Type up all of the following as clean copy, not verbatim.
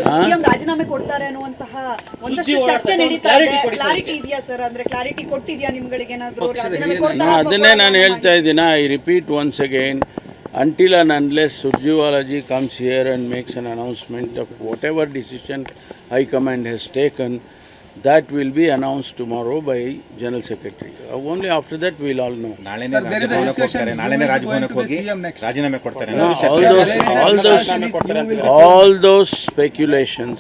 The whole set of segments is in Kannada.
ಸಿಎಂ ರಾಜೀನಾಮೆ ಕೊಡ್ತಾರೆ ಅನ್ನುವಂತಹ ಒಂದಷ್ಟು ಚರ್ಚೆ ನಡೀತಾ ಇದೆ. ಕ್ಲಾರಿಟಿ ಇದೆಯಾ ಸರ್? ಅಂದ್ರೆ ಕ್ಲಾರಿಟಿ ಕೊಟ್ಟಿದ್ಯಾ ನಿಮ್ಗಳಿಗೆ ಏನಾದ್ರು ರಾಜೀನಾಮೆ ಕೊಡ್ತಾರೆ? ಅದನ್ನೇ ನಾನು ಹೇಳ್ತಾ ಇದ್ದೀನ. I repeat once again, until and unless Surjewala ji comes here and makes an announcement of whatever decision High Command has taken, that will be announced tomorrow by General Secretary. Only after that we will all know. All those speculations,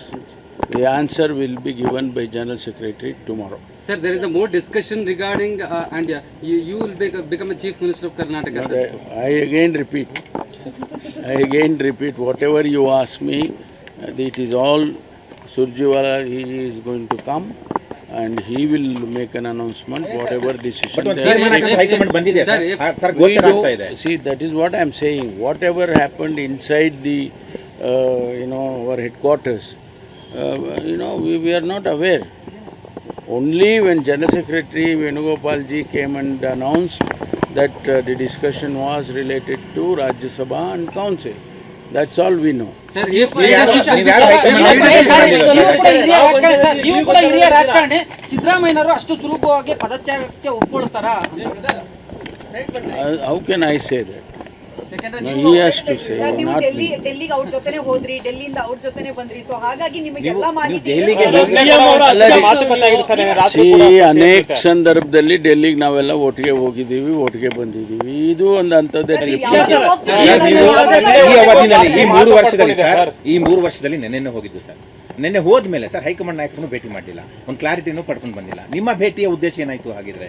the answer will be given by General Secretary tomorrow. Sir, there is a more discussion regarding and you will become a Chief Minister of Karnataka. No, I again repeat, whatever you ask me, it is all Surjewala. He is going to come and he will make an announcement, whatever decision they take. See, that is what I am saying. Whatever happened inside the, our headquarters, we are not aware. Only when General Secretary Venugopal ji came and announced that the discussion was related to Rajya Sabha and Council. That's all we know. Sir, if ನೀವು ಕೂಡ ಹಿರಿಯ ರಾಜಕಾರಣಿ, ಸಿದ್ದರಾಮಯ್ಯನವರು ಅಷ್ಟು ಸುಲಭವಾಗಿ ಪದತ್ಯಾಗಕ್ಕೆ ಒಪ್ಪಿಕೊಳ್ತಾರಾ? How can I say that? No, he has to say, not me. ಡೆಲ್ಲಿಗೆ ಅವ್ರ ಜೊತೆನೆ ಹೋದ್ರಿ, ಡೆಲ್ಲಿಯಿಂದ ಅವ್ರ ಜೊತೆನೆ ಬಂದ್ರಿ, ಸೊ ಹಾಗಾಗಿ ನಿಮಗೆಲ್ಲ ಮಾಹಿತಿ ಅನೇಕ ಸಂದರ್ಭದಲ್ಲಿ ಡೆಲ್ಲಿಗೆ ನಾವೆಲ್ಲ ಒಟ್ಟಿಗೆ ಹೋಗಿದ್ದೀವಿ, ಒಟ್ಟಿಗೆ ಬಂದಿದ್ದೀವಿ. ಇದು ಒಂದು ಅಂಥದ್ದೇ ಈ 3 ವರ್ಷದಲ್ಲಿ ನೆನ್ನೆ ಹೋಗಿದ್ದು ಸರ್. ನೆನ್ನೆ ಹೋದ್ಮೇಲೆ ಸರ್ ಹೈಕಮಾಂಡ್ ನಾಯಕರನ್ನು ಭೇಟಿ ಮಾಡಲಿಲ್ಲ, ಒಂದು ಕ್ಲಾರಿಟಿನೂ ಪಡ್ಕೊಂಡು ಬಂದಿಲ್ಲ. ನಿಮ್ಮ ಭೇಟಿಯ ಉದ್ದೇಶ ಏನಾಯ್ತು ಹಾಗಿದ್ರೆ?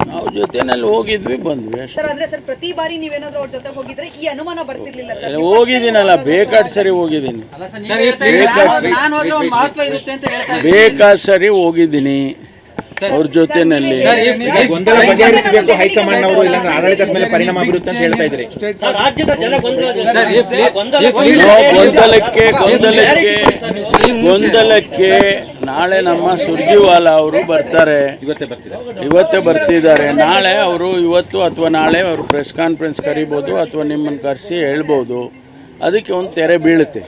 ನಾವು ಜೊತೆನಲ್ಲಿ ಹೋಗಿದ್ವಿ, ಬಂದ್ವಿ ಅಷ್ಟೇ. ಸರ್, ಆದ್ರೆ ಸರ್ ಪ್ರತಿ ಬಾರಿ ನೀವೇನಾದ್ರೂ ಅವ್ರ ಜೊತೆ ಹೋಗಿದ್ರೆ ಈ ಅನುಮಾನ ಬರ್ತಿರ್ಲಿಲ್ಲ ಸರ್? ಹೋಗಿದ್ದೀನಲ್ಲ, ಬೇಕಾದ ಸರಿ ಹೋಗಿದ್ದೀನಿ, ಬೇಕಾದ ಸರಿ ಹೋಗಿದ್ದೀನಿ ಅವ್ರ ಜೊತೆನಲ್ಲಿ. ಗೊಂದಲ ಬಗೆಹರಿಸಬೇಕು ಹೈಕಮಾಂಡ್ ಅವರು, ಇಲ್ಲ ಆಡಳಿತದ ಮೇಲೆ ಪರಿಣಾಮ ಬೀರುತ್ತೆ ಅಂತ ಹೇಳ್ತಾ ಇದ್ರಿ. ಗೊಂದಲಕ್ಕೆ ನಾಳೆ ನಮ್ಮ ಸುರ್ಜೇವಾಲಾ ಅವರು ಬರ್ತಾರೆ, ಇವತ್ತೇ ಬರ್ತಿದ್ದಾರೆ. ನಾಳೆ ಅವರು ಇವತ್ತು ಅಥವಾ ನಾಳೆ ಅವರು ಪ್ರೆಸ್ ಕಾನ್ಫರೆನ್ಸ್ ಕರಿಬೋದು ಅಥವಾ ನಿಮ್ಮನ್ನು ಕರೆಸಿ ಹೇಳ್ಬೋದು. ಅದಕ್ಕೆ ಒಂದು ತೆರೆ ಬೀಳುತ್ತೆ.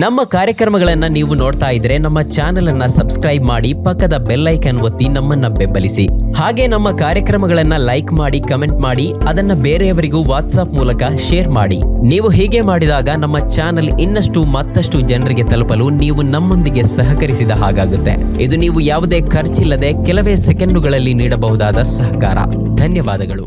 ನಮ್ಮ ಕಾರ್ಯಕ್ರಮಗಳನ್ನ ನೀವು ನೋಡ್ತಾ ಇದ್ರೆ ನಮ್ಮ ಚಾನೆಲ್ ಅನ್ನ ಸಬ್ಸ್ಕ್ರೈಬ್ ಮಾಡಿ, ಪಕ್ಕದ ಬೆಲ್ ಐಕಾನ್ ಒತ್ತಿ ನಮ್ಮನ್ನ ಬೆಂಬಲಿಸಿ. ಹಾಗೆ ನಮ್ಮ ಕಾರ್ಯಕ್ರಮಗಳನ್ನ ಲೈಕ್ ಮಾಡಿ, ಕಮೆಂಟ್ ಮಾಡಿ, ಅದನ್ನ ಬೇರೆಯವರಿಗೂ ವಾಟ್ಸ್ಆಪ್ ಮೂಲಕ ಶೇರ್ ಮಾಡಿ. ನೀವು ಹೀಗೆ ಮಾಡಿದಾಗ ನಮ್ಮ ಚಾನೆಲ್ ಇನ್ನಷ್ಟು ಮತ್ತಷ್ಟು ಜನರಿಗೆ ತಲುಪಲು ನೀವು ನಮ್ಮೊಂದಿಗೆ ಸಹಕರಿಸಿದ ಹಾಗಾಗುತ್ತೆ. ಇದು ನೀವು ಯಾವುದೇ ಖರ್ಚಿಲ್ಲದೆ ಕೆಲವೇ ಸೆಕೆಂಡುಗಳಲ್ಲಿ ನೀಡಬಹುದಾದ ಸಹಕಾರ. ಧನ್ಯವಾದಗಳು.